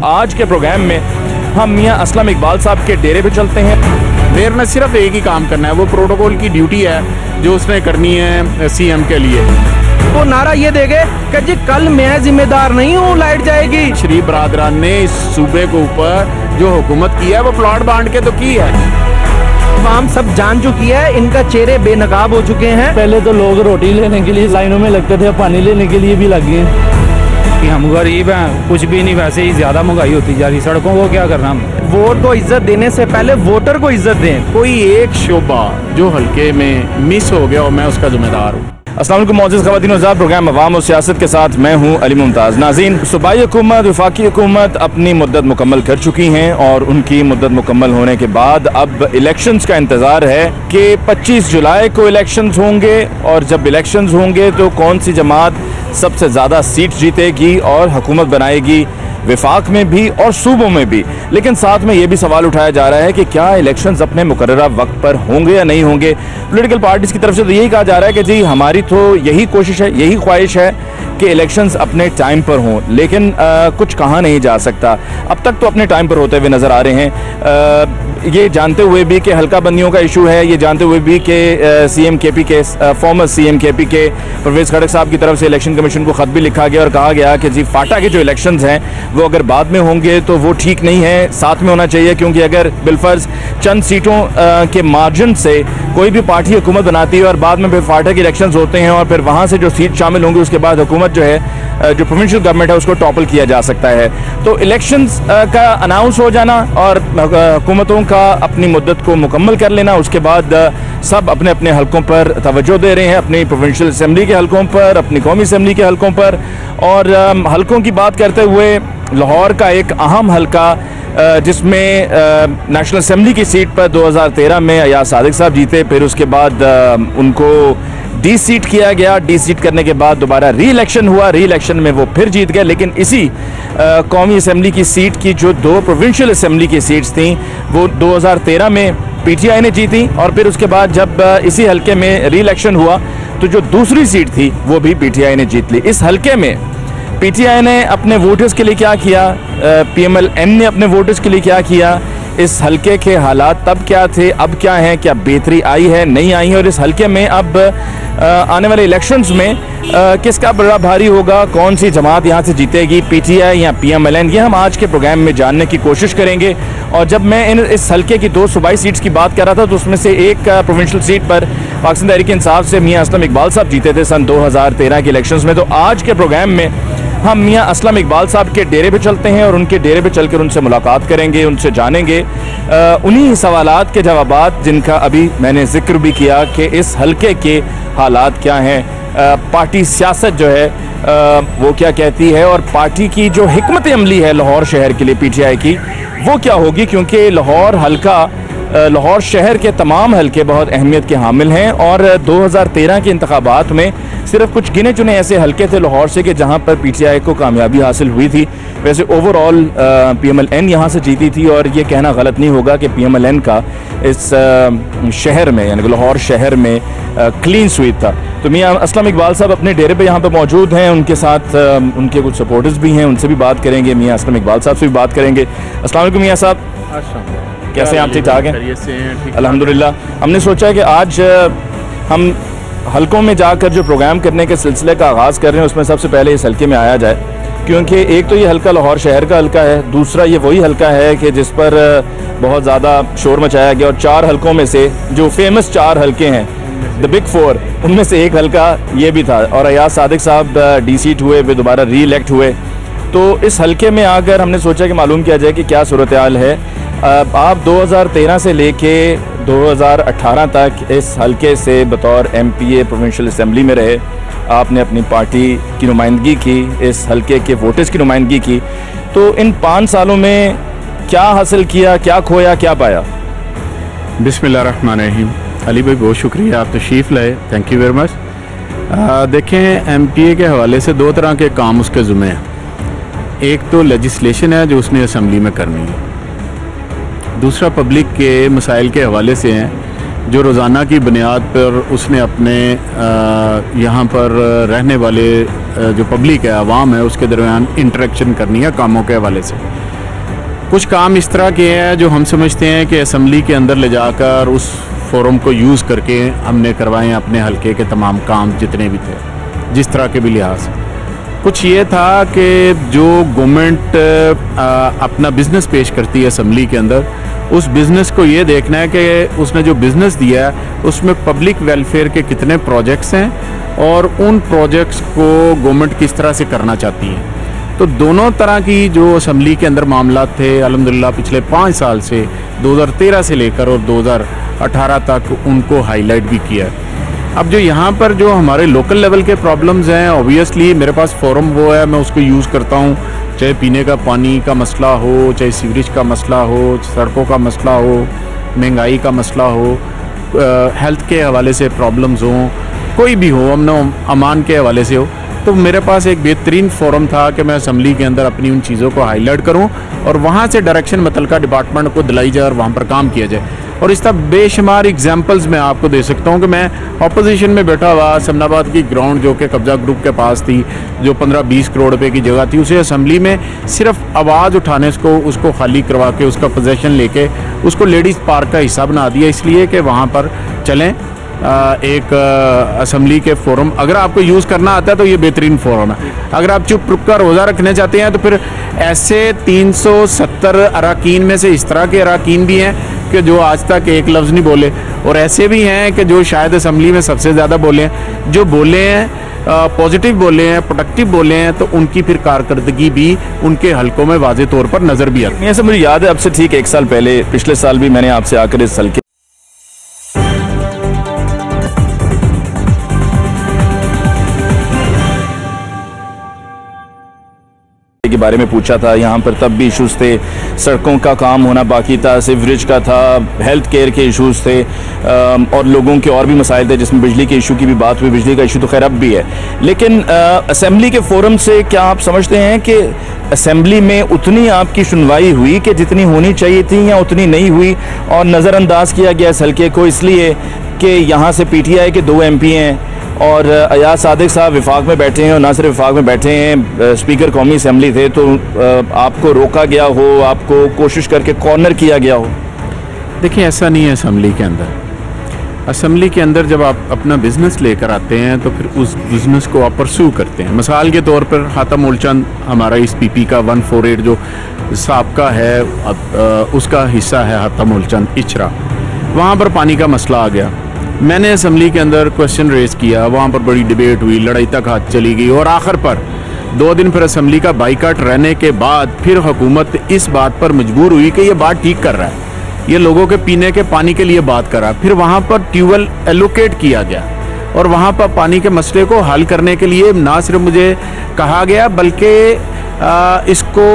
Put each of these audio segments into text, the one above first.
आज के प्रोग्राम में हम मियां असलम इकबाल साहब के डेरे पे चलते हैं। मेयर ने सिर्फ एक ही काम करना है, वो प्रोटोकॉल की ड्यूटी है जो उसने करनी है सीएम के लिए। वो नारा ये देंगे कि जी कल मैं जिम्मेदार नहीं हूँ, लाइट जाएगी। शरीफ बरादरान ने इस सूबे के ऊपर जो हुकूमत की है वो प्लॉट बांट के तो की है। आवाम सब जान चुकी है, इनका चेहरे बेनकाब हो चुके हैं। पहले तो लोग रोटी लेने के लिए लाइनों में लगते थे, अब पानी लेने के लिए भी लग गए कि हम गरीब हैं, कुछ भी नहीं, वैसे ही ज्यादा महंगाई होती जा रही। सड़कों को क्या करना हम? वोट को इज्जत देने से पहले वोटर को इज्जत दें। कोई एक शोबा जो हल्के में मिस हो गया और मैं उसका जिम्मेदार हूँ। अस्सलाम वालेकुम मौजूद ख़वातीन और प्रोग्राम अवाम और सियासत के साथ मैं हूँ अली मुमताज़। नाज़रीन, सूबाई हुकूमत, वफाकी हुकूमत अपनी मुद्दत मुकम्मल कर चुकी हैं और उनकी मुद्दत मुकम्मल होने के बाद अब इलेक्शंस का इंतज़ार है कि 25 जुलाई को इलेक्शंस होंगे और जब इलेक्शंस होंगे तो कौन सी जमात सबसे ज़्यादा सीट जीतेगी और हुकूमत बनाएगी, विफाक में भी और सूबों में भी। लेकिन साथ में ये भी सवाल उठाया जा रहा है कि क्या इलेक्शंस अपने मुकर्ररा वक्त पर होंगे या नहीं होंगे। पॉलिटिकल पार्टीज की तरफ से तो यही कहा जा रहा है कि जी हमारी तो यही कोशिश है, यही ख्वाहिश है कि इलेक्शंस अपने टाइम पर हों, लेकिन कुछ कहा नहीं जा सकता। अब तक तो अपने टाइम पर होते हुए नज़र आ रहे हैं, ये जानते हुए भी कि हल्का बंदियों का इशू है, ये जानते हुए भी कि सीएम केपी के फॉर्मर सीएम केपी के परवेज़ खड़क साहब की तरफ से इलेक्शन कमीशन को ख़त भी लिखा गया और कहा गया कि जी फाटा के जो इलेक्शंस हैं वो अगर बाद में होंगे तो वो ठीक नहीं है, साथ में होना चाहिए। क्योंकि अगर बिलफर्ज चंद सीटों के मार्जिन से कोई भी पार्टी हुकूमत बनाती है और बाद में फिर फाटा के इलेक्शंस होते हैं और फिर वहाँ से जो सीट शामिल होंगी उसके बाद हुकूमत जो है, जो प्रोविंशियल गवर्नमेंट है, उसको टॉपल किया जा सकता है। तो इलेक्शंस का अनाउंस हो जाना और हुकूमतों का अपनी मुद्दत को मुकम्मल कर लेना, उसके बाद सब अपने अपने हलकों पर तवज्जो दे रहे हैं, अपनी प्रोविंशियल असम्बली के हलकों पर, अपनी कौमी असम्बली के हलकों पर। और हलकों की बात करते हुए लाहौर का एक अहम हलका जिसमें नेशनल असम्बली की सीट पर 2013 में अयाज सादिक साहब जीते, फिर उसके बाद उनको डी सीट किया गया, डी सीट करने के बाद दोबारा री इलेक्शन हुआ, री इलेक्शन में वो फिर जीत गए। लेकिन इसी कौमी असम्बली की सीट की जो 2 प्रोविंशियल असम्बली की सीट्स थी वो 2013 में पीटीआई ने जीती और फिर उसके बाद जब इसी हलके में री इलेक्शन हुआ तो जो दूसरी सीट थी वो भी पीटीआई ने जीत ली। इस हलके में पीटीआई ने अपने वोटर्स के लिए क्या किया, पीएमएलएन ने अपने वोटर्स के लिए क्या किया, इस हलके के हालात तब क्या थे, अब क्या हैं, क्या बेहतरी आई है, नहीं आई है, और इस हलके में अब आने वाले इलेक्शंस में किसका बड़ा भारी होगा, कौन सी जमात यहाँ से जीतेगी, पीटीआई या पीएमएलएन, ये हम आज के प्रोग्राम में जानने की कोशिश करेंगे। और जब मैं इस हलके की 2 सूबाई सीट्स की बात कर रहा था तो उसमें से एक प्रोविंशियल सीट पर पाकिस्तान तहरीक इंसाफ से मियां असलम इकबाल साहब जीते थे सन 2013 के इलेक्शंस में। तो आज के प्रोग्राम में हम मियां असलम इकबाल साहब के डेरे पे चलते हैं और उनके डेरे पे चलकर उनसे मुलाकात करेंगे, उनसे जानेंगे उन्हीं सवालात के जवाबात जिनका अभी मैंने जिक्र भी किया कि इस हलके के हालात क्या हैं, पार्टी सियासत जो है वो क्या कहती है और पार्टी की जो हिकमत अमली है लाहौर शहर के लिए पीटीआई की वो क्या होगी। क्योंकि लाहौर हलका, लाहौर शहर के तमाम हलके बहुत अहमियत के हामिल हैं और 2013 के इंतखाबात में सिर्फ कुछ गिने चुने ऐसे हलके थे लाहौर से कि जहां पर पीटीआई को कामयाबी हासिल हुई थी। वैसे ओवरऑल पीएमएलएन यहां से जीती थी और ये कहना गलत नहीं होगा कि पीएमएलएन का इस शहर में यानी कि लाहौर शहर में क्लीन स्वीप था। तो मियां असलम इकबाल साहब अपने डेरे पे यहाँ पे मौजूद हैं, उनके साथ उनके कुछ सपोर्टर्स भी हैं, उनसे भी बात करेंगे, मियां असलम इकबाल साहब से भी बात करेंगे। अस्सलाम वालेकुम मियां साहब, कैसे हैं आप? ठीक ठाक हैं? अल्हम्दुलिल्लाह। हमने सोचा कि आज हम हलकों में जाकर जो प्रोग्राम करने के सिलसिले का आगाज़ कर रहे हैं उसमें सबसे पहले इस हलके में आया जाए, क्योंकि एक तो ये हलका लाहौर शहर का हलका है, दूसरा ये वही हलका है कि जिस पर बहुत ज़्यादा शोर मचाया गया और 4 हलकों में से जो फेमस 4 हलके हैं, द बिग 4, उनमें से एक हलका ये भी था और अयाज सादिक साहब डी सीट हुए, वे दोबारा री इलेक्ट हुए। तो इस हलके में आकर हमने सोचा कि मालूम किया जाए कि क्या सूरत हाल है। आप 2013 से लेके 2018 तक इस हलके से बतौर एमपीए प्रोविंशियल असम्बली में रहे, आपने अपनी पार्टी की नुमाइंदगी की, इस हलके के वोटर्स की नुमाइंदगी की। तो इन 5 सालों में क्या हासिल किया, क्या खोया, क्या पाया? बिस्मिल्लाहिर्रहमानिर्रहीम। अली भाई बहुत शुक्रिया, आप तशरीफ़ लाए, थैंक यू वेरी मच। देखें, एमपीए के हवाले से 2 तरह के काम उसके ज़िम्मे हैं। एक तो लेजिस्लेशन है जो उसने असम्बली में करनी है, दूसरा पब्लिक के मसाइल के हवाले से हैं जो रोज़ाना की बुनियाद पर उसने अपने यहाँ पर रहने वाले जो पब्लिक है, आवाम है, उसके दरमियान इंटरेक्शन करनी है कामों के हवाले से। कुछ काम इस तरह के हैं जो हम समझते हैं कि असम्बली के अंदर ले जाकर उस फोरम को यूज़ करके हमने करवाएं अपने हलके के तमाम काम जितने भी थे, जिस तरह के भी लिहाज से। कुछ ये था कि जो गवर्नमेंट अपना बिज़नेस पेश करती है असम्बली के अंदर, उस बिज़नेस को ये देखना है कि उसने जो बिज़नेस दिया है उसमें पब्लिक वेलफेयर के कितने प्रोजेक्ट्स हैं और उन प्रोजेक्ट्स को गवर्नमेंट किस तरह से करना चाहती है। तो दोनों तरह की जो असम्बली के अंदर मामला थे अल्हम्दुलिल्लाह पिछले 5 साल से 2013 से लेकर और 2018 तक उनको हाईलाइट भी किया है। अब जो यहाँ पर जो हमारे लोकल लेवल के प्रॉब्लम्स हैं, ऑब्वियसली मेरे पास फोरम वो है, मैं उसको यूज़ करता हूँ, चाहे पीने का पानी का मसला हो, चाहे सीवरेज का मसला हो, सड़कों का मसला हो, महंगाई का मसला हो, हेल्थ के हवाले से प्रॉब्लम्स हों, कोई भी हो, अमन अमान के हवाले से हो, तो मेरे पास एक बेहतरीन फोरम था कि मैं असम्बली के अंदर अपनी उन चीज़ों को हाईलाइट करूं और वहां से डायरेक्शन मुतल्लिका डिपार्टमेंट को दिलाई जाए और वहां पर काम किया जाए। और इस तरह बेशुमार एग्जांपल्स मैं आपको दे सकता हूं कि मैं अपोजिशन में बैठा हुआ समनाबाद की ग्राउंड जो कि कब्जा ग्रुप के पास थी, जो 15-20 करोड़ रुपए की जगह थी, उसे असम्बली में सिर्फ आवाज़ उठाने को उसको खाली करवा के उसका पोजेसन लेके उसको लेडीज़ पार्क का हिस्सा बना दिया, इसलिए कि वहाँ पर चलें एक असम्बली के फोरम। अगर आपको यूज़ करना आता है तो ये बेहतरीन फोरम है। अगर आप चुप रुक कर रोज़ा रखना चाहते हैं तो फिर ऐसे 370 अरकान में से इस तरह के अरकान भी हैं कि जो आज तक एक लफ्ज़ नहीं बोले, और ऐसे भी हैं कि जो शायद असम्बली में सबसे ज़्यादा बोले हैं। जो बोले हैं पॉजिटिव बोले हैं, प्रोडक्टिव बोले हैं, तो उनकी फिर कारकर्दगी भी उनके हलकों में वाज़े तौर पर नज़र भी आती है। ऐसा मुझे याद है, अब से ठीक 1 साल पहले, पिछले साल भी मैंने आपसे आकर इस हल्के के बारे में पूछा था। यहाँ पर तब भी इश्यूज थे, सड़कों का काम होना बाकी था, सीवरेज का था, हेल्थ केयर के इश्यूज थे और लोगों के और भी मसाइल थे, जिसमें बिजली के इशू की भी बात हुई। बिजली का इशू तो खैर अब भी है, लेकिन असेंबली के फोरम से क्या आप समझते हैं कि असेंबली में उतनी आपकी सुनवाई हुई कि जितनी होनी चाहिए थी, या उतनी नहीं हुई और नज़रअंदाज किया गया इस हल्के को इसलिए कि यहाँ से PTI के 2 MP हैं और अयाज सादिक साहब विफाक में बैठे हैं, और ना सिर्फ विफाक में बैठे हैं, स्पीकर कौमी असम्बली थे, तो आपको रोका गया हो, आपको कोशिश करके कॉर्नर किया गया हो? देखिए, ऐसा नहीं है। असम्बली के अंदर जब आप अपना बिज़नेस लेकर आते हैं तो फिर उस बिज़नेस को आप परस्यू करते हैं। मिसाल के तौर पर हातम उलचंद हमारा इस PP का 148 जो साबका है उसका हिस्सा है, हातम उलचंद इचरा, वहाँ पर पानी का मसला आ गया। मैंने असम्बली के अंदर क्वेश्चन रेज किया, वहाँ पर बड़ी डिबेट हुई, लड़ाई तक हाथ चली गई, और आखिर पर 2 दिन फिर असम्बली का बाइकाट रहने के बाद फिर हुकूमत इस बात पर मजबूर हुई कि ये बात ठीक कर रहा है, ये लोगों के पीने के पानी के लिए बात कर रहा है। फिर वहाँ पर ट्यूबवेल एलोकेट किया गया और वहाँ पर पानी के मसले को हल करने के लिए ना सिर्फ मुझे कहा गया बल्कि इसको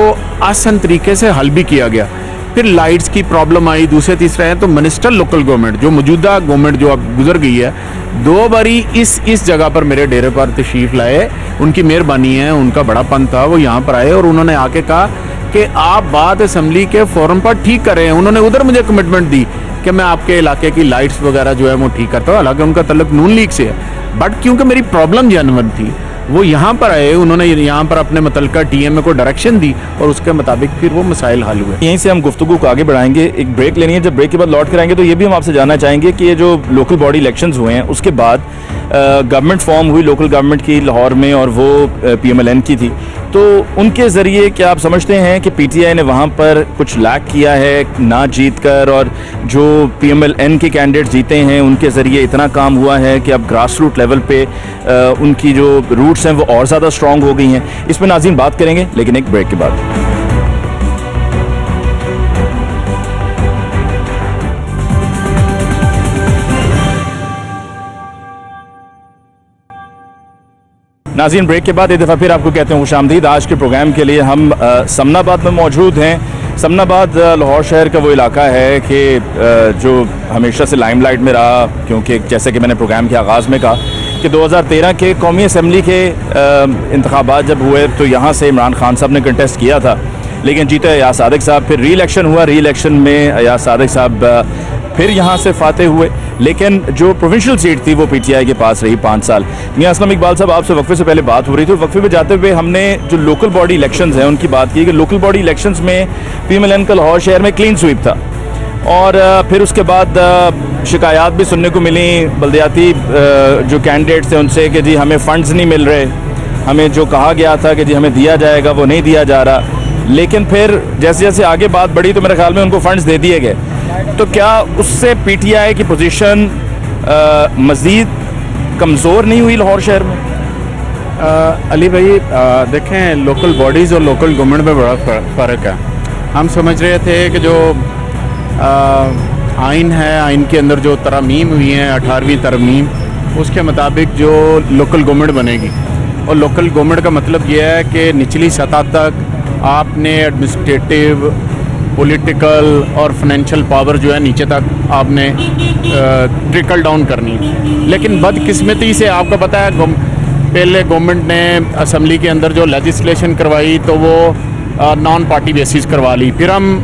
आसान तरीके से हल भी किया गया। फिर लाइट्स की प्रॉब्लम आई, दूसरे तीसरे हैं, तो मिनिस्टर लोकल गवर्नमेंट जो मौजूदा गवर्नमेंट जो अब गुजर गई है, 2 बारी इस जगह पर मेरे डेरे पर तशरीफ़ लाए। उनकी मेहरबानी है, उनका बड़ापन था, वो यहाँ पर आए और उन्होंने आके कहा कि आप बात असम्बली के फोरम पर ठीक कर रहे हैं। उन्होंने उधर मुझे कमिटमेंट दी कि मैं आपके इलाके की लाइट्स वगैरह जो है वो ठीक करता हूँ, हालांकि उनका तल्लुक नून लीग से है, बट क्योंकि मेरी प्रॉब्लम जेन्युइन थी, वो यहाँ पर आए, उन्होंने यहाँ पर अपने मुतल्लिका TMA को डायरेक्शन दी और उसके मुताबिक फिर वो मसाइल हल हुए। यहीं से हम गुफ्तगू को आगे बढ़ाएंगे, एक ब्रेक लेनी है। जब ब्रेक के बाद लौट कर आएंगे तो ये भी हम आपसे जानना चाहेंगे कि ये जो लोकल बॉडी इलेक्शंस हुए हैं उसके बाद गवर्नमेंट फॉर्म हुई लोकल गवर्नमेंट की लाहौर में, और वो PMLN की थी, तो उनके ज़रिए क्या आप समझते हैं कि PTI ने वहाँ पर कुछ लैक किया है ना जीत कर, और जो PMLN के कैंडिडेट जीते हैं उनके ज़रिए इतना काम हुआ है कि अब ग्रास रूट लेवल पे उनकी जो रूट्स हैं वो और ज़्यादा स्ट्रॉन्ग हो गई हैं? इस पर नाज़रीन बात करेंगे, लेकिन एक ब्रेक के बाद। नाज़रीन, ब्रेक के बाद एक दफ़ा फिर आपको कहते हैं खुशामदीद। आज के प्रोग्राम के लिए हम समनाबाद में मौजूद हैं। समनाबाद लाहौर शहर का वो इलाका है कि जो हमेशा से लाइमलाइट में रहा, क्योंकि जैसे कि मैंने प्रोग्राम के आगाज़ में कहा कि 2013 के कौमी असम्बली के इंतखाबात जब हुए तो यहाँ से इमरान खान साहब ने कंटेस्ट किया था, लेकिन जीते अयाज सादिक साहब। फिर री इलेक्शन हुआ, री इलेक्शन में अयाज सादिक साहब फिर यहाँ से फाते हुए, लेकिन जो प्रोविंशियल सीट थी वो पीटीआई के पास रही 5 साल। मियां असलम इकबाल साहब, आपसे वक्फे से पहले बात हो रही थी, वक्फे में जाते हुए हमने जो लोकल बॉडी इलेक्शंस हैं उनकी बात की कि लोकल बॉडी इलेक्शंस में PMLN का लाहौर शहर में क्लीन स्वीप था, और फिर उसके बाद शिकायत भी सुनने को मिली बल्दियाती जो कैंडिडेट्स थे उनसे कि जी हमें फंड्स नहीं मिल रहे, हमें जो कहा गया था कि जी हमें दिया जाएगा वो नहीं दिया जा रहा। लेकिन फिर जैसे जैसे आगे बात बढ़ी तो मेरे ख्याल में उनको फंड्स दे दिए गए। तो क्या उससे पीटीआई की पोजीशन मज़ीद कमज़ोर नहीं हुई लाहौर शहर में? अली भाई, देखें, लोकल बॉडीज़ और लोकल गवर्नमेंट में बड़ा फ़र्क है। हम समझ रहे थे कि जो आइन है, आइन के अंदर जो तरमीम हुई है 18वीं तरमीम, उसके मुताबिक जो लोकल गवर्नमेंट बनेगी, और लोकल गवर्नमेंट का मतलब ये है कि निचली सतह तक आपने एडमिनिस्ट्रेटिव, पॉलिटिकल और फाइनेंशियल पावर जो है नीचे तक आपने ट्रिकल डाउन करनी है। लेकिन बदकिस्मती से आपको पता है पहले गवर्नमेंट ने असम्बली के अंदर जो लेजिस्लेशन करवाई तो वो नॉन पार्टी बेसिस करवा ली। फिर हम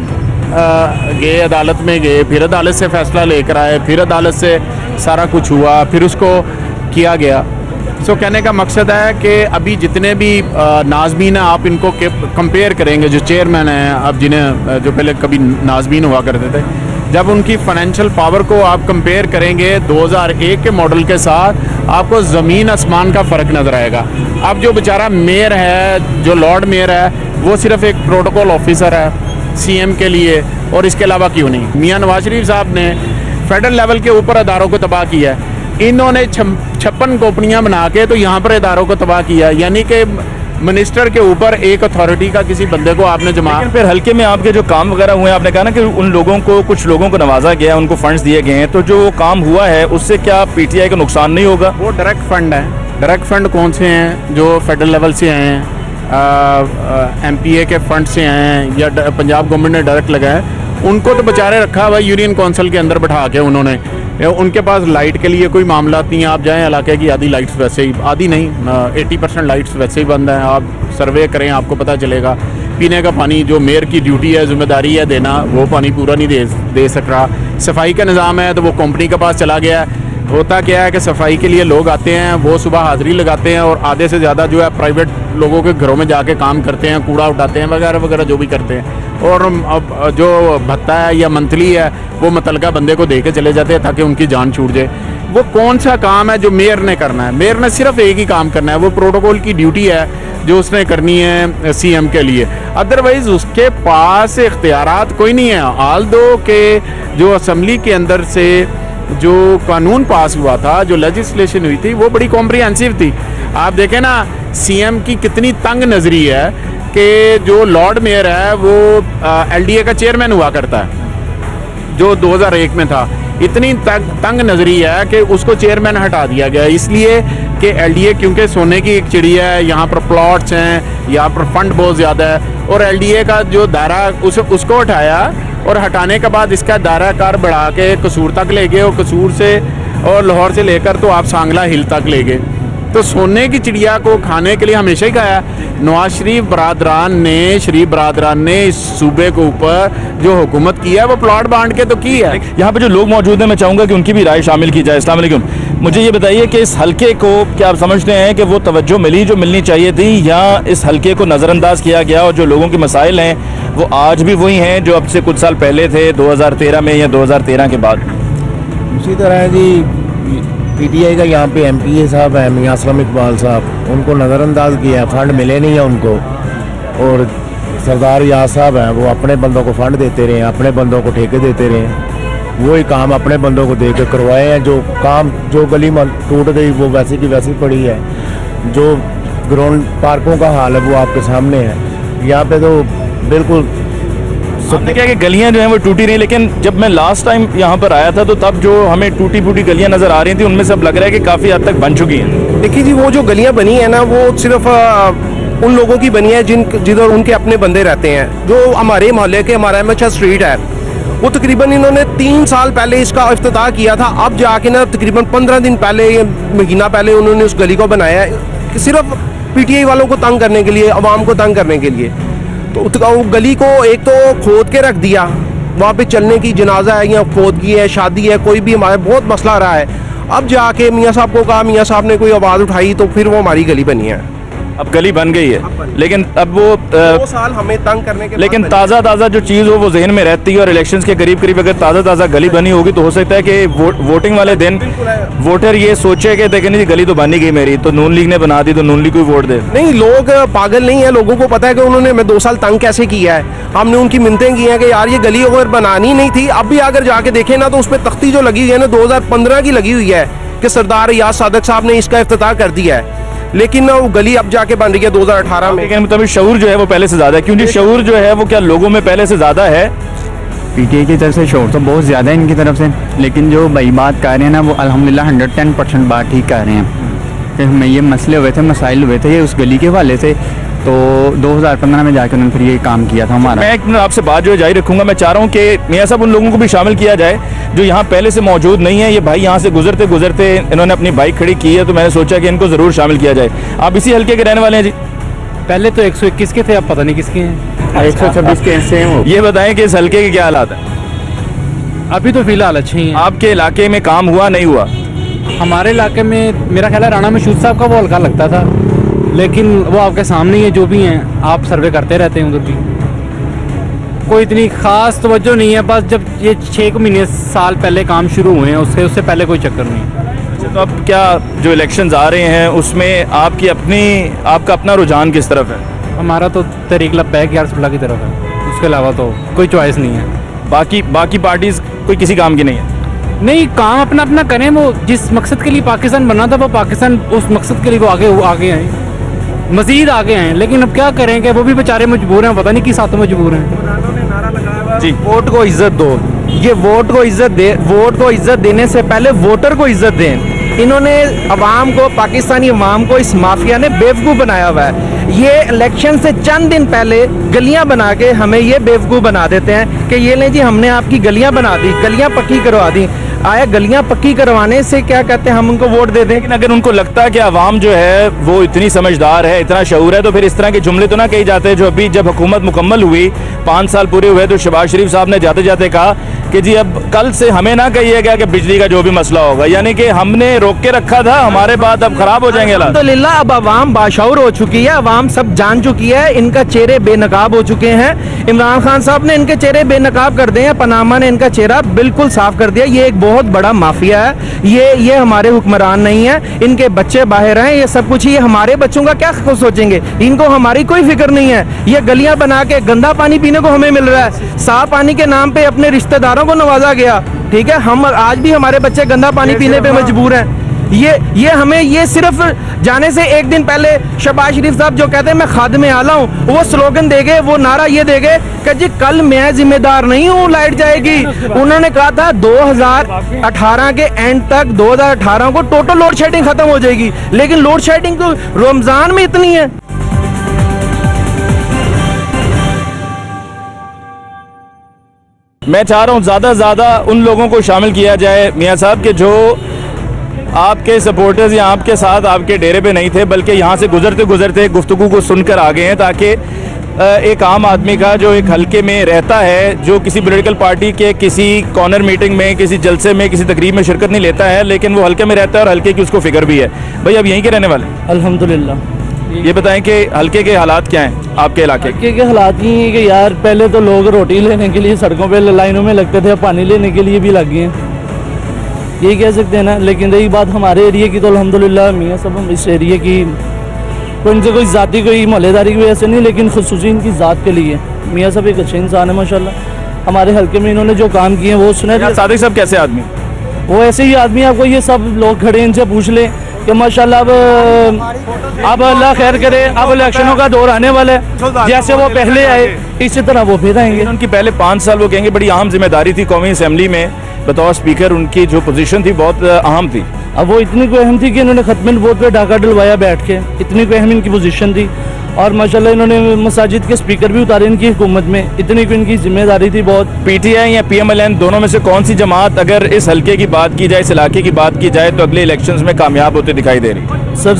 गए अदालत में गए, फिर अदालत से फ़ैसला लेकर आए, फिर अदालत से सारा कुछ हुआ, फिर उसको किया गया। सो कहने का मकसद है कि अभी जितने भी नाज़मीन हैं, आप इनको कंपेयर करेंगे, जो चेयरमैन हैं, अब जिन्हें जो पहले कभी नाज़मीन हुआ करते थे, जब उनकी फाइनेंशियल पावर को आप कंपेयर करेंगे 2001 के मॉडल के साथ, आपको ज़मीन आसमान का फ़र्क नज़र आएगा। अब जो बेचारा मेयर है, जो लॉर्ड मेयर है, वो सिर्फ एक प्रोटोकॉल ऑफिसर है CM के लिए, और इसके अलावा क्यों नहीं। मियां नवाज शरीफ साहब ने फेडरल लेवल के ऊपर अदारों को तबाह किया है, इन्होंने 56 कंपनियां बना के तो यहाँ पर इदारों को तबाह किया, यानी कि मिनिस्टर के ऊपर एक अथॉरिटी का किसी बंदे को आपने जमा। फिर हल्के में आपके जो काम वगैरह हुए, आपने कहा ना कि उन लोगों को, कुछ लोगों को नवाजा गया, उनको फंड्स दिए गए हैं, तो जो काम हुआ है उससे क्या पीटीआई को नुकसान नहीं होगा? वो डायरेक्ट फंड है। डायरेक्ट फंड कौन से हैं? जो फेडरल लेवल से आए हैं, MPA के फंड से आए हैं, या पंजाब गवर्नमेंट ने डायरेक्ट लगाए, उनको तो बेचारे रखा हुआ यूनियन काउंसिल के अंदर बैठा के उन्होंने। उनके पास लाइट के लिए कोई मामला नहीं है। आप जाएं इलाके की आधी लाइट्स वैसे ही, आधी नहीं 80% लाइट्स वैसे ही बंद हैं। आप सर्वे करें, आपको पता चलेगा। पीने का पानी जो मेयर की ड्यूटी है, जिम्मेदारी है देना, वो पानी पूरा नहीं दे सक रहा। सफाई का निज़ाम है तो वो कंपनी के पास चला गया है। होता क्या है कि सफाई के लिए लोग आते हैं, वो सुबह हाज़िरी लगाते हैं, और आधे से ज़्यादा जो है प्राइवेट लोगों के घरों में जाके काम करते हैं, कूड़ा उठाते हैं वगैरह वगैरह जो भी करते हैं। और अब जो भत्ता है या मंथली है वो मुतलका बंदे को दे के चले जाते हैं ताकि उनकी जान छूट जाए। वो कौन सा काम है जो मेयर ने करना है? मेयर ने सिर्फ एक ही काम करना है, वो प्रोटोकॉल की ड्यूटी है जो उसने करनी है CM के लिए। अदरवाइज़ उसके पास इख्तियारात कोई नहीं है। हाल दो के जो असम्बली के अंदर से जो कानून पास हुआ था, जो लेजिस्लेशन हुई थी, वो बड़ी कॉम्प्रिहेंसिव थी। आप देखें ना, CM की कितनी तंग नज़री है कि जो लॉर्ड मेयर है वो LDA का चेयरमैन हुआ करता है, जो 2001 में था। इतनी तंग नज़री है कि उसको चेयरमैन हटा दिया गया, इसलिए कि LDA क्योंकि सोने की एक चिड़िया है, यहाँ पर प्लॉट्स हैं, यहाँ पर फंड बहुत ज़्यादा है, और LDA का जो दायरा उसको हटाया, और हटाने के बाद इसका दायरा कार बढ़ा के कसूर तक ले गए, और कसूर से और लाहौर से लेकर तो आप सांगला हिल तक ले गए। तो सोने की चिड़िया को खाने के लिए हमेशा ही खाया। नवाज शरीफ बरादरान ने इस सूबे के ऊपर जो हुकूमत की है वो प्लॉट बांट के तो की है। यहाँ पे जो लोग मौजूद हैं, मैं चाहूँगा कि उनकी भी राय शामिल की जाए। अस्सलाम वालेकुम। मुझे ये बताइए कि इस हल्के को क्या आप समझते हैं कि वो तवज्जो मिली जो मिलनी चाहिए थी, या इस हल्के को नज़रअंदाज किया गया, और जो लोगों के मसाइल हैं वो आज भी वही हैं जो अब से कुछ साल पहले थे, 2013 में या 2013 के बाद? उसी तरह जी PTI का यहाँ पे MPA साहब हैं, मियां असलम इकबाल साहब, उनको नज़रअंदाज किया, फ़ंड मिले नहीं है उनको। और सरदार याद साहब हैं, वो अपने बंदों को फ़ंड देते रहे, अपने बंदों को ठेके देते रहे, वही काम अपने बंदों को दे के करवाए हैं। जो काम, जो गली टूट गई वो वैसी की वैसी पड़ी है। जो ग्राउंड पार्कों का हाल है वो आपके सामने है। यहाँ पे तो बिल्कुल आपने क्या कि गलियां जो हैं वो टूटी रही, लेकिन जब मैं लास्ट टाइम यहाँ पर आया था तो तब जो हमें टूटी फूटी गलियां नज़र आ रही थी, उनमें से अब लग रहा है कि काफ़ी हद तक बन चुकी हैं। देखिए जी, वो जो गलियां बनी है ना, वो सिर्फ उन लोगों की बनी है जिधर उनके अपने बंदे रहते हैं। जो हमारे मोहल्ले के, हमारा MH स्ट्रीट है, वो तकरीबन इन्होंने 3 साल पहले इसका इफ्तिताह किया था। अब जाके ना तकरीबन 15 दिन पहले, महीना पहले उन्होंने उस गली को बनाया है, सिर्फ PTI वालों को तंग करने के लिए, आवाम को तंग करने के लिए। तो वो गली को एक तो खोद के रख दिया, वहाँ पे चलने की, जनाजा है या फौतगी है, शादी है, कोई भी हमारे बहुत मसला रहा है। अब जाके मियाँ साहब को कहा, मियाँ साहब ने कोई आवाज़ उठाई तो फिर वो हमारी गली बनी है। अब गली बन गई है, लेकिन अब वो 2 साल हमें तंग करने के लेकिन बाद ताज़ा जो चीज़ हो वो जहन में रहती है, और इलेक्शंस के करीब अगर ताज़ा गली बनी होगी तो हो सकता है कि वोटिंग वाले दिन वोटर ये सोचे कि देखें जी गली तो बन ही गई मेरी, तो नून लीग ने बना दी तो नून लीग को वोट दे। नहीं, लोग पागल नहीं है, लोगों को पता है कि उन्होंने हमें 2 साल तंग कैसे किया है। हमने उनकी मिन्नतें की हैं कि यार ये गली अगर बनानी नहीं थी, अब भी अगर जाके देखें ना तो उस पर तख्ती जो लगी हुई है ना 2015 की लगी हुई है कि सरदार रियाज सादक साहब ने इसका इफ्तिताह कर दिया है, लेकिन ना वो गली अब जाके बन रही है 2018 में। लेकिन मतलब शऊर जो है वो पहले से ज़्यादा है, क्योंकि शऊर जो है वो क्या लोगों में पहले से ज़्यादा है। पीटीआई की तरफ से शोर तो बहुत ज़्यादा है इनकी तरफ से, लेकिन जो भाई बात कर रहे हैं ना वो अल्हम्दुलिल्लाह 110% बात ठीक कर रहे हैं कि हमें ये मसले हुए थे, मसाइल हुए थे ये उस गली के हवाले से, तो 2015 में जाकर उन्होंने फिर ये काम किया था हमारा। मैं एक मिनट आपसे बात जो है जारी रखूंगा। मैं चाह रहा हूँ कि मियाँ साहब उन लोगों को भी शामिल किया जाए जो यहाँ पहले से मौजूद नहीं है। ये भाई यहाँ से गुजरते इन्होंने अपनी बाइक खड़ी की है, तो मैंने सोचा कि इनको ज़रूर शामिल किया जाए। आप इसी हल्के के रहने वाले हैं जी? पहले तो 121 के थे, अब पता नहीं किसके हैं। 126 के सेम हो। ये बताएं कि इस हल्के के क्या हालात है? अभी तो फिलहाल अच्छे ही हैं। आपके इलाके में काम हुआ नहीं हुआ? हमारे इलाके में मेरा ख्याल है राणा मशहूद साहब का वो हल्का लगता था, लेकिन वो आपके सामने ही है, जो भी हैं आप सर्वे करते रहते हैं उधर भी, कोई इतनी खास तवज्जो नहीं है। बस जब ये 6 महीने साल पहले काम शुरू हुए हैं उससे पहले कोई चक्कर नहीं। तो अब क्या जो इलेक्शंस आ रहे हैं उसमें आपका अपना रुझान किस तरफ है? हमारा तो तहरीक लब्बैक यार सुल्ला की तरफ है, उसके अलावा तो कोई चॉइस नहीं है। बाकी पार्टीज कोई किसी काम की नहीं है? नहीं, काम अपना अपना करें। वो जिस मकसद के लिए पाकिस्तान बना था वो पाकिस्तान उस मकसद के लिए वो आगे आए, मजीद आगे आए, लेकिन अब क्या करें कि वो भी बेचारे मजबूर हैं, पता नहीं किस साथ मजबूर हैं। जी, वोट को इज्जत दो, ये वोट को इज्जत देने से पहले वोटर को इज्जत दें। इन्होंने अवाम को, पाकिस्तानी अवाम को इस माफिया ने बेवकूफ़ बनाया हुआ है। ये इलेक्शन से चंद दिन पहले गलियां बना के हमें ये बेवकूफ़ बना देते हैं कि ये लें जी हमने आपकी गलियां बना दी, गलियां पक्की करवा दी। आया गलियां पक्की करवाने से क्या कहते हैं हम उनको वोट दे दें? लेकिन अगर उनको लगता है कि आवाम जो है वो इतनी समझदार है, इतना शऊर है, तो फिर इस तरह के जुमले तो ना कही जाते। जो अभी जब हुकूमत मुकम्मल हुई, 5 साल पूरे हुए, तो शहबाज शरीफ साहब ने जाते जाते कहा कि जी अब कल से हमें ना कहिएगा कि बिजली का जो भी मसला होगा, यानी कि हमने रोक के रखा था, हमारे बाद अब खराब हो जाएंगे। अल्हम्दुलिल्लाह अब अवाम बाशऊर हो चुकी है, अवाम सब जान चुकी है, इनका चेहरे बेनकाब हो चुके हैं। इमरान खान साहब ने इनके चेहरे बेनकाब कर दिए हैं, पनामा ने इनका चेहरा बिल्कुल साफ कर दिया। ये एक बहुत बड़ा माफिया है, ये हमारे हुक्मरान नहीं है, इनके बच्चे बाहर हैं, ये सब कुछ। ये हमारे बच्चों का क्या सोचेंगे? इनको हमारी कोई फिक्र नहीं है। ये गलियां बना के गंदा पानी पीने को हमें मिल रहा है, साफ पानी के नाम पे अपने रिश्तेदारों को नवाजा गया। ठीक है, हम आज भी हमारे बच्चे गंदा पानी पीने पे मजबूर हैं। ये सिर्फ जाने से एक दिन पहले शहबाज शरीफ साहब जो कहते हैं मैं खादिम आला हूँ, वो स्लोगन देगे, वो नारा ये देगे कि जी कल मैं जिम्मेदार नहीं हूँ, लाइट जाएगी। उन्होंने कहा था 2018 के एंड तक, 2018 को टोटल लोड शेडिंग खत्म हो जाएगी, लेकिन लोड शेडिंग तो रमजान में इतनी है। मैं चाह रहा हूँ ज़्यादा से ज़्यादा उन लोगों को शामिल किया जाए मियाँ साहब के जो आपके सपोर्टर्स या आपके साथ आपके डेरे पे नहीं थे, बल्कि यहाँ से गुजरते गुफ्तगू को सुनकर आ गए हैं, ताकि एक आम आदमी का जो एक हल्के में रहता है, जो किसी पॉलिटिकल पार्टी के किसी कॉर्नर मीटिंग में, किसी जलसे में, किसी तकरीब में शिरकत नहीं लेता है, लेकिन वो हल्के में रहता है और हल्के की उसको फिक्र भी है। भाई अब यहीं के रहने वाले? अल्हम्दुलिल्लाह। ये बताएं कि हल्के के हालात क्या हैं आपके इलाके के हालात ये हैं कि यार पहले तो लोग रोटी लेने के लिए सड़कों पे लाइनों में लगते थे, पानी लेने के लिए भी लग गए हैं, यही कह सकते हैं ना। लेकिन रही बात हमारे एरिया की, तो अल्हम्दुलिल्लाह मियाँ सब हम इस एरिया की कोई इनसे कोई ज़ाती कोई मोहल्लेदारी की वजह से नहीं, लेकिन खुसूसी इनकी ज़ात के लिए मियाँ सब एक अच्छे इंसान है माशाल्लाह। हमारे हल्के में इन्होंने जो काम किए हैं वो सुने। सादिक साहब कैसे आदमी? वो ऐसे ही आदमी, आपको ये सब लोग खड़े इनसे पूछ लें कि माशाल्लाह अब अल्लाह खैर करे, अब इलेक्शनों का दौर आने वाला है, जैसे वो पहले आए इसी तरह वो फिर आएंगे। उनकी पहले 5 साल वो कहेंगे बड़ी अहम जिम्मेदारी थी कौमी असेंबली में, बतौर स्पीकर उनकी जो पोजीशन थी बहुत अहम थी। अब वो इतनी कोई अहम थी कि इन्होंने खत्म वोट पे डाका डलवाया बैठ के, इतनी कोई अहम इनकी पोजीशन थी। और माशाल्लाह इन्होंने मसाजिद के स्पीकर भी उतारे इनकी हुकूमत में, इतनी कोई इनकी जिम्मेदारी थी बहुत। पीटीआई या पीएमएलएन दोनों में से कौन सी जमात अगर इस हल्के की बात की जाए, इस इलाके की बात की जाए, तो अगले इलेक्शंस में कामयाब होते दिखाई दे रही? सर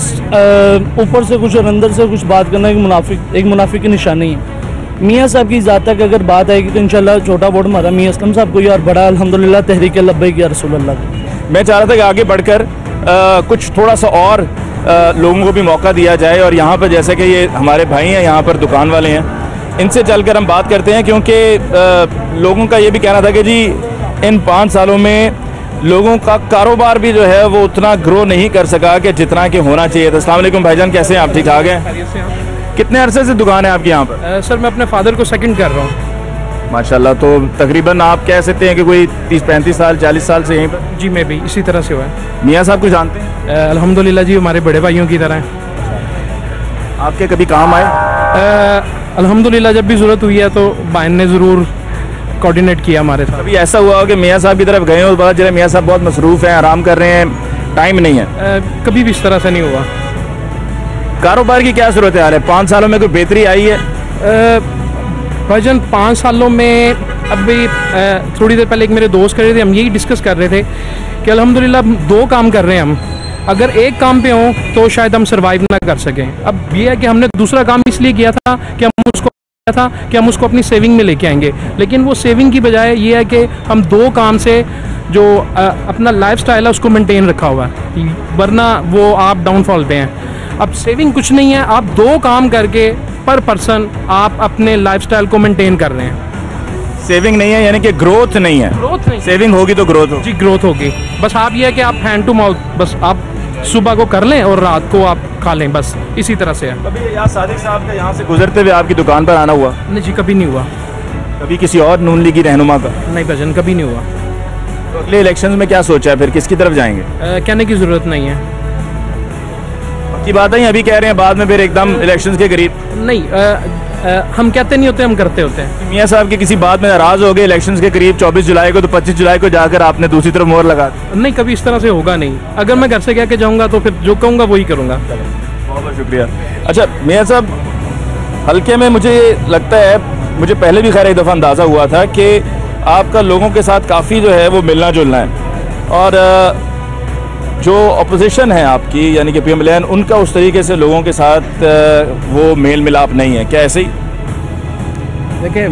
ऊपर से कुछ और अंदर से कुछ बात करना एक मुनाफिक की निशानी है। मियाँ साहब की ज़ात तक अगर बात आएगी तो इंशाल्लाह छोटा वोट हमारा मियाँ असलम साहब को ही और बड़ा अल्हम्दुलिल्लाह तहरीक लब्बैक या रसूल अल्लाह। मैं चाह रहा था कि आगे बढ़कर कुछ थोड़ा सा और लोगों को भी मौका दिया जाए, और यहाँ पर जैसे कि ये हमारे भाई हैं, यहाँ पर दुकान वाले हैं, इनसे चलकर हम बात करते हैं, क्योंकि लोगों का ये भी कहना था कि जी इन 5 सालों में लोगों का कारोबार भी जो है वो उतना ग्रो नहीं कर सका कि जितना कि होना चाहिए था। अस्सलाम वालेकुम भाईजान, कैसे हैं आप? ठीक ठाक हैं? कितने अरसे से दुकान है आपकी यहाँ पर? सर मैं अपने फादर को सेकंड कर रहा हूँ। माशाल्लाह, तो तकरीबन आप कह सकते हैं कि कोई 30-35 साल 40 साल से यहीं पर? जी मैं भी इसी तरह से हुआ है। मियाँ साहब को जानते हैं? अल्हम्दुलिल्लाह जी, हमारे बड़े भाइयों की तरह हैं। आपके कभी काम आए? अल्हम्दुलिल्लाह जब भी ज़रूरत हुई है तो भाई ने ज़रूर कोऑर्डिनेट किया हमारे साथ। अभी ऐसा हुआ हो कि मियाँ साहब की तरफ गए हो, पता चला मियाँ साहब बहुत मसरूफ़ हैं, आराम कर रहे हैं, टाइम नहीं है? कभी भी इस तरह से नहीं हुआ। कारोबार की क्या सूरत हाल है? 5 सालों में कोई बेहतरी आई है? भाईजान 5 सालों में अभी थोड़ी देर पहले एक मेरे दोस्त कर रहे थे, हम यही डिस्कस कर रहे थे कि अल्हम्दुलिल्लाह 2 काम कर रहे हैं हम। अगर एक काम पे हों तो शायद हम सरवाइव ना कर सकें। अब ये है कि हमने दूसरा काम इसलिए किया था कि हम उसको अपनी सेविंग में लेके आएंगे, लेकिन वो सेविंग की बजाय ये है कि हम 2 काम से जो अपना लाइफस्टाइल है उसको मेंटेन रखा हुआ है, वरना वो आप डाउनफॉल पे हैं। अब सेविंग कुछ नहीं है, आप 2 काम करके पर पर्सन आप अपने लाइफस्टाइल को मेंटेन कर रहे हैं। सेविंग नहीं है यानी कि ग्रोथ नहीं है? ग्रोथ नहीं, सेविंग होगी तो ग्रोथ होगी। जी ग्रोथ होगी। बस आप ये है कि आप हैंड टू माउथ, बस आप सुबह को कर लें और रात को आप खा लें, बस इसी तरह से है। कभी यहाँ सादिक साहब का यहाँ से गुजरते हुए आपकी दुकान पर आना हुआ? नहीं जी, कभी नहीं हुआ। कभी किसी और नून लीग की रहनुमा का? नहीं भजन, कभी नहीं हुआ। तो अगले इलेक्शन में क्या सोचा है फिर, किसकी तरफ जाएंगे? कहने की ज़रूरत नहीं है। की बात है, अभी कह रहे हैं, बाद में फिर एकदम इलेक्शंस के करीब? नहीं, हम कहते नहीं होते, हम करते होते हैं। मियाँ साहब के किसी बात में नाराज हो गए इलेक्शंस के करीब 24 जुलाई को, तो 25 जुलाई को जाकर आपने दूसरी तरफ मोहर लगा दी? नहीं, कभी इस तरह से होगा नहीं। अगर मैं घर से कह के जाऊंगा तो फिर जो कहूँगा वही करूँगा। बहुत बहुत शुक्रिया। अच्छा मियाँ साहब, हल्के में मुझे लगता है, मुझे पहले भी खैर एक दफ़ा अंदाज़ा हुआ था कि आपका लोगों के साथ काफ़ी जो है वो मिलना जुलना है, और जो अपोजिशन है आपकी यानी कि पीएम लैन, उनका उस तरीके से लोगों के साथ वो मेल मिलाप नहीं है, क्या ऐसे ही? देखिए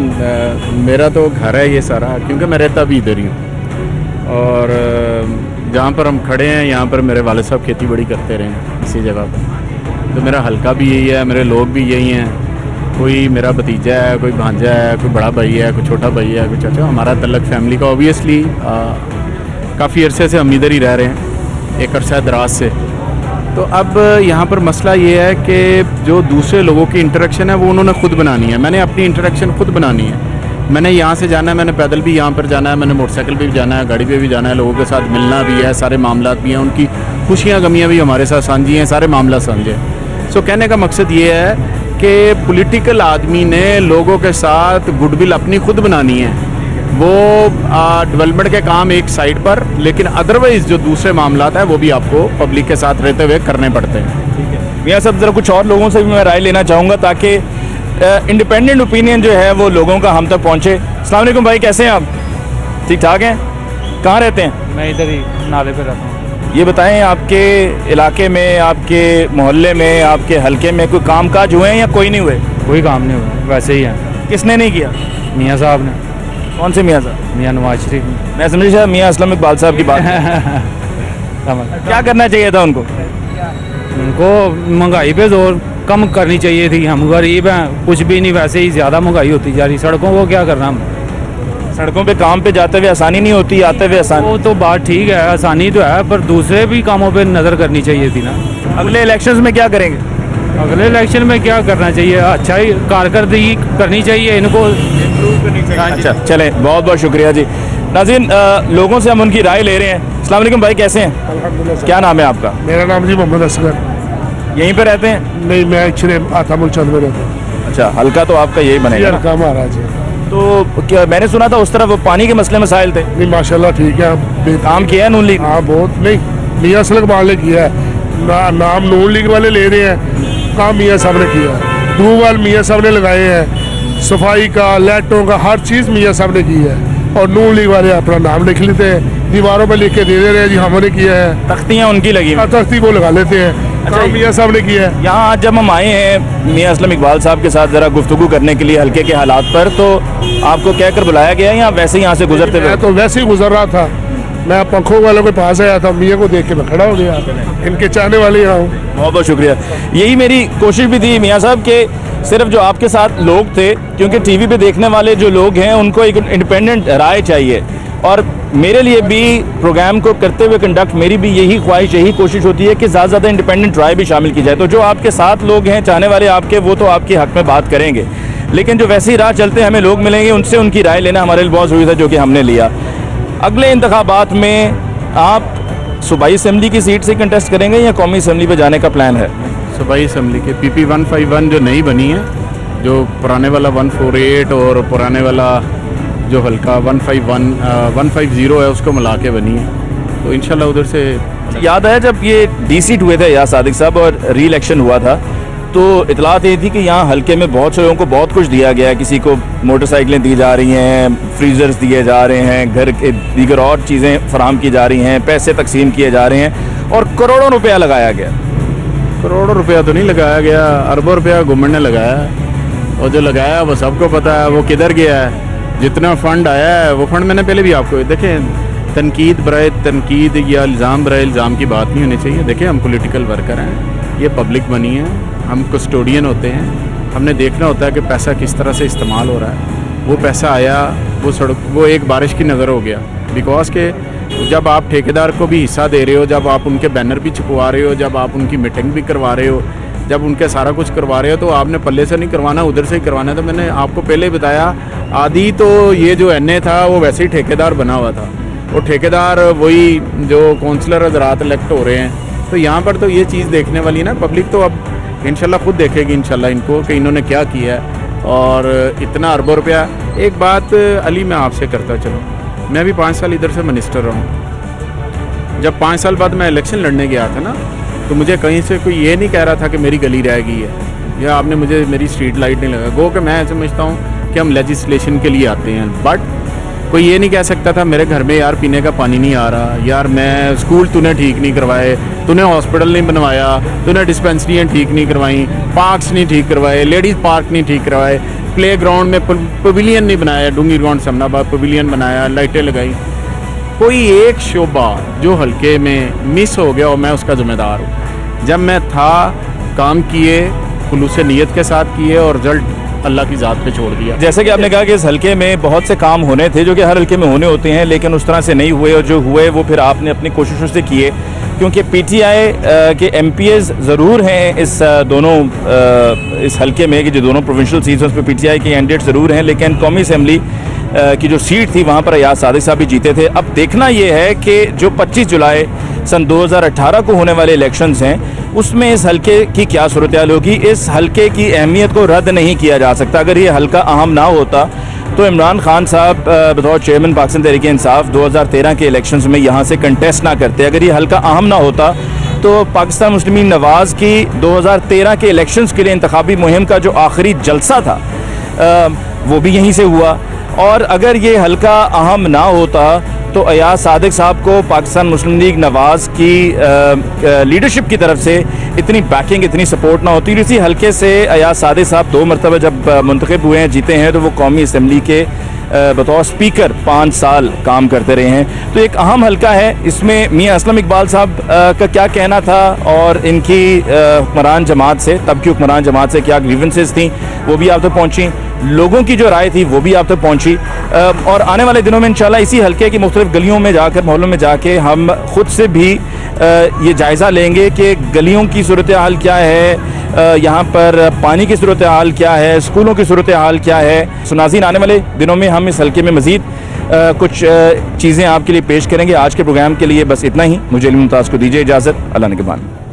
मेरा तो घर है ये सारा, क्योंकि मैं रहता भी इधर ही हूँ, और जहाँ पर हम खड़े हैं यहाँ पर मेरे वाले साहब खेती बाड़ी करते रहे हैं इसी जगह पर, तो मेरा हल्का भी यही है, मेरे लोग भी यही हैं। कोई मेरा भतीजा है, कोई भांजा है, कोई बड़ा भाई है, कोई छोटा भाई है, कोई चाचा। हमारा तल्लक फैमिली का ऑब्वियसली काफ़ी अरसे से हम इधर ही रह रहे हैं, एक अरसा दराज से। तो अब यहाँ पर मसला ये है कि जो दूसरे लोगों की इंटरेक्शन है वो उन्होंने ख़ुद बनानी है, मैंने अपनी इंटरेक्शन खुद बनानी है। मैंने यहाँ से जाना है, मैंने पैदल भी यहाँ पर जाना है, मैंने मोटरसाइकिल पे भी जाना है, गाड़ी पे भी जाना है, लोगों के साथ मिलना भी है, सारे मामलात भी हैं, उनकी खुशियाँ गमियाँ भी हमारे साथ साझी हैं, सारे मामला साझे। सो कहने का मकसद ये है कि पॉलिटिकल आदमी ने लोगों के साथ गुडविल अपनी खुद बनानी है, वो डेवलपमेंट के काम एक साइड पर, लेकिन अदरवाइज जो दूसरे मामलात हैं वो भी आपको पब्लिक के साथ रहते हुए करने पड़ते हैं। मियाँ साहब, ज़रा कुछ और लोगों से भी मैं राय लेना चाहूँगा ताकि इंडिपेंडेंट ओपिनियन जो है वो लोगों का हम तक पहुँचे। अस्सलाम वालेकुम भाई, कैसे हैं आप? ठीक ठाक हैं? कहाँ रहते हैं? मैं इधर ही नाले पे रहता हूँ। ये बताएं, आपके इलाके में, आपके मोहल्ले में, आपके हलके में कोई काम काज हुए हैं या कोई नहीं हुए? कोई काम नहीं हुआ, वैसे ही है। किसने नहीं किया? मियाँ साहब ने। कौन से मियाँ साहब? मियाँ नवाज शरीफ। मैं समझा मियाँ असलम इकबाल साहब की बात। क्या करना चाहिए था उनको? महंगाई पे जोर कम करनी चाहिए थी। हम गरीब हैं, कुछ भी नहीं, वैसे ही ज़्यादा महंगाई होती जा रही। सड़कों को क्या करना हम? सड़कों पे काम पे जाते हुए आसानी नहीं होती, आते हुए आसानी? वो तो बात ठीक है, आसानी तो है, पर दूसरे भी कामों पे नज़र करनी चाहिए थी ना। अगले इलेक्शंस में क्या करेंगे? अगले इलेक्शन में क्या करना चाहिए? अच्छा ही कारकर्दगी करनी चाहिए, इनको इम्प्रूव करनी चाहिए। अच्छा चलें, बहुत बहुत शुक्रिया जी। नाज़रीन, लोगों से हम उनकी राय ले रहे हैं। अस्सलाम वालेकुम भाई, कैसे हैं? अल्हम्दुलिल्लाह। क्या नाम है आपका? मेरा नाम जी मोहम्मद असगर। यहीं पे रहते हैं? नहीं, मैं एक्चुअली आता मुलचंद में रहता हूँ। अच्छा, हल्का तो आपका यही बनेगा? हल्का महाराज है। तो क्या मैंने सुना था उस तरफ पानी के मसले मसाइल थे? नहीं माशाल्लाह ठीक है, काम किया है नून लीग? हाँ बहुत। नहीं, मियाँ असलम इकबाल ने किया है, नाम नून लीग वाले ले रहे हैं, काम मियाँ साहब ने किया है। ट्यूबवेल मियाँ साहब ने लगाए हैं, सफाई का, लाइटों का, हर चीज़ मियाँ साहब ने की है। और नून लीग वाले अपना नाम लिख लेते हैं, दीवारों पे लिख के दे रहे हैं जी हमने किया है, तख्तियाँ उनकी लगी हुई। तख्ती वो लगा लेते हैं। काम मियाँ साहब ने किया है। यहाँ आज जब हम आए हैं मियाँ असलम इकबाल साहब के साथ ज़रा गुफ्तगू करने के लिए हल्के के हालात पर, तो आपको कह कर बुलाया गया या वैसे ही यहाँ से गुजरते हुए? मैं तो वैसे ही गुजर रहा था, मैं पंखों वालों के पास आया था, मियाँ को देख के मैं खड़ा हो गया, इनके चाहने वाले यहाँ हूँ। बहुत बहुत शुक्रिया। यही मेरी कोशिश भी थी मियाँ साहब के, सिर्फ जो आपके साथ लोग थे, क्योंकि टीवी पे देखने वाले जो लोग हैं उनको एक इंडिपेंडेंट राय चाहिए, और मेरे लिए भी प्रोग्राम को करते हुए कंडक्ट मेरी भी यही ख्वाहिश, यही कोशिश होती है कि ज़्यादा से ज़्यादा इंडिपेंडेंट राय भी शामिल की जाए। तो जो आपके साथ लोग हैं, चाहने वाले आपके, वो तो आपके हक में बात करेंगे, लेकिन जो वैसे ही राह चलते हमें लोग मिलेंगे, उनसे उनकी राय लेना हमारे लिए बहुत ज़रूरी था, जो कि हमने लिया। अगले इंतखाबात में आप सूबाई असम्बली की सीट से कंटेस्ट करेंगे या कौमी असम्बली पे जाने का प्लान है? सूबाई असम्बली के PP 151 जो नई बनी है, जो पुराने वाला 148 और पुराने वाला जो हल्का 150 है उसको मिला के बनी है, तो इंशाल्लाह उधर से। याद है जब ये D-सीट हुए थे या सादिक साहब और री इलेक्शन हुआ था, तो इतलात ये थी कि यहाँ हल्के में बहुत से लोगों को बहुत कुछ दिया गया है, किसी को मोटरसाइकिलें दी जा रही हैं, फ्रीजर्स दिए जा रहे हैं, घर के दीगर और चीज़ें फराहम की जा रही हैं, पैसे तकसीम किए जा रहे हैं, और करोड़ों रुपया लगाया गया। करोड़ों रुपया तो नहीं लगाया गया, अरबों रुपया गवर्नमेंट ने लगाया है, और जो लगाया वो सबको पता है वो किधर गया है। जितना फ़ंड आया है वो फ़ंड मैंने पहले भी आपको देखें, तनकीद बराए तनकीद या इल्ज़ाम बराए इल्ज़ाम की बात नहीं होनी चाहिए। देखिए हम पॉलिटिकल वर्कर हैं, ये पब्लिक बनी है, हम कस्टोडियन होते हैं, हमने देखना होता है कि पैसा किस तरह से इस्तेमाल हो रहा है। वो पैसा आया, वो सड़क, वो एक बारिश की नज़र हो गया, बिकॉज के जब आप ठेकेदार को भी हिस्सा दे रहे हो, जब आप उनके बैनर भी छपवा रहे हो, जब आप उनकी मीटिंग भी करवा रहे हो, जब उनके सारा कुछ करवा रहे हो, तो आपने पल्ले से नहीं करवाना, उधर से ही करवाना है। तो मैंने आपको पहले ही बताया, आदि तो ये जो NA था वो वैसे ही ठेकेदार बना हुआ था, वो ठेकेदार वही जो काउंसलर हज़रात इलेक्ट हो रहे हैं। तो यहाँ पर तो ये चीज़ देखने वाली ना, पब्लिक तो अब इंशाल्लाह खुद देखेगी इंशाल्लाह इनको कि इन्होंने क्या किया है, और इतना अरबों रुपया। एक बात अली मैं आपसे करता चलो, मैं भी 5 साल इधर से मिनिस्टर रहा हूँ। जब 5 साल बाद मैं इलेक्शन लड़ने गया था ना, तो मुझे कहीं से कोई ये नहीं कह रहा था कि मेरी गली रह गई है या आपने मुझे मेरी स्ट्रीट लाइट नहीं लगा। गो कि मैं समझता हूँ कि हम लेजिस्लेशन के लिए आते हैं, बट कोई ये नहीं कह सकता था मेरे घर में यार पीने का पानी नहीं आ रहा, यार मैं स्कूल तूने ठीक नहीं करवाए, तूने हॉस्पिटल नहीं बनवाया, तूने डिस्पेंसरियाँ ठीक नहीं करवाई, पार्क्स नहीं ठीक करवाए, लेडीज़ पार्क नहीं ठीक करवाए, प्ले ग्राउंड में पवेलियन नहीं बनाया, डूंगी ग्राउंड समनाबाद पवेलियन बनाया, लाइटें लगाई। कोई एक शोबा जो हल्के में मिस हो गया और मैं उसका जिम्मेदार हूँ। जब मैं था काम किए, खुलूस नीयत के साथ किए, और रिजल्ट अल्लाह की ज़ात पे छोड़ दिया। जैसे कि आपने कहा कि इस हल्के में बहुत से काम होने थे, जो कि हर हल्के में होने होते हैं, लेकिन उस तरह से नहीं हुए, और जो हुए वो फिर आपने अपनी कोशिशों से किए, क्योंकि PTI के MPs ज़रूर हैं इस दोनों इस हल्के में, कि जो दोनों प्रोविंशियल सीट्स हैं उस पर PTI के कैंडिडेट ज़रूर हैं, लेकिन कौमी असम्बली की जो सीट थी वहाँ पर अयाज सादिक साहब भी जीते थे। अब देखना ये है कि जो 25 जुलाई सन 2018 को होने वाले इलेक्शंस हैं, उसमें इस हल्के की क्या सूरत हाल होगी। इस हल्के की अहमियत को रद्द नहीं किया जा सकता। अगर ये हल्का अहम ना होता तो इमरान खान साहब बतौर चेयरमैन पाकिस्तान तहरीक-ए-इंसाफ 2013 के इलेक्शंस में यहाँ से कंटेस्ट ना करते। अगर ये हल्का अहम ना होता तो पाकिस्तान मुस्लिम लीग नवाज़ की 2013 के इलेक्शंस के लिए इंतखाबी मुहिम का जो आखिरी जलसा था वो भी यहीं से हुआ। और अगर ये हल्का अहम ना होता तो अयाज सादिक साहब को पाकिस्तान मुस्लिम लीग नवाज़ की लीडरशिप की तरफ से इतनी बैकिंग, इतनी सपोर्ट ना होती। इसी हल्के से अयाज सादिक साहब 2 मरतबा जब मुंतखब हुए हैं, जीते हैं, तो वो कौमी असम्बली के बतौर स्पीकर 5 साल काम करते रहे हैं। तो एक अहम हल्का है। इसमें मियाँ असलम इकबाल साहब का क्या कहना था, और इनकी हुक्मरान जमात से, तब की हुक्मरान जमात से क्या ग्रीवेंसेस थी, वो भी आप तक पहुँची। लोगों की जो राय थी वो भी आप तक पहुँची। और आने वाले दिनों में इंशाल्लाह इसी हल्के की मुख्तलिफ गलियों में जाकर, मोहल्लों में जाके हम खुद से भी ये जायज़ा लेंगे कि गलियों की सूरत हाल क्या है, यहाँ पर पानी की सूरत हाल क्या है, स्कूलों की सूरत हाल क्या है। नाज़रीन, आने वाले दिनों में हम इस हल्के में मज़ीद कुछ चीज़ें आपके लिए पेश करेंगे। आज के प्रोग्राम के लिए बस इतना ही। मुझे अली मुमताज़ को दीजिए इजाज़त। अल्लाह निगहबान।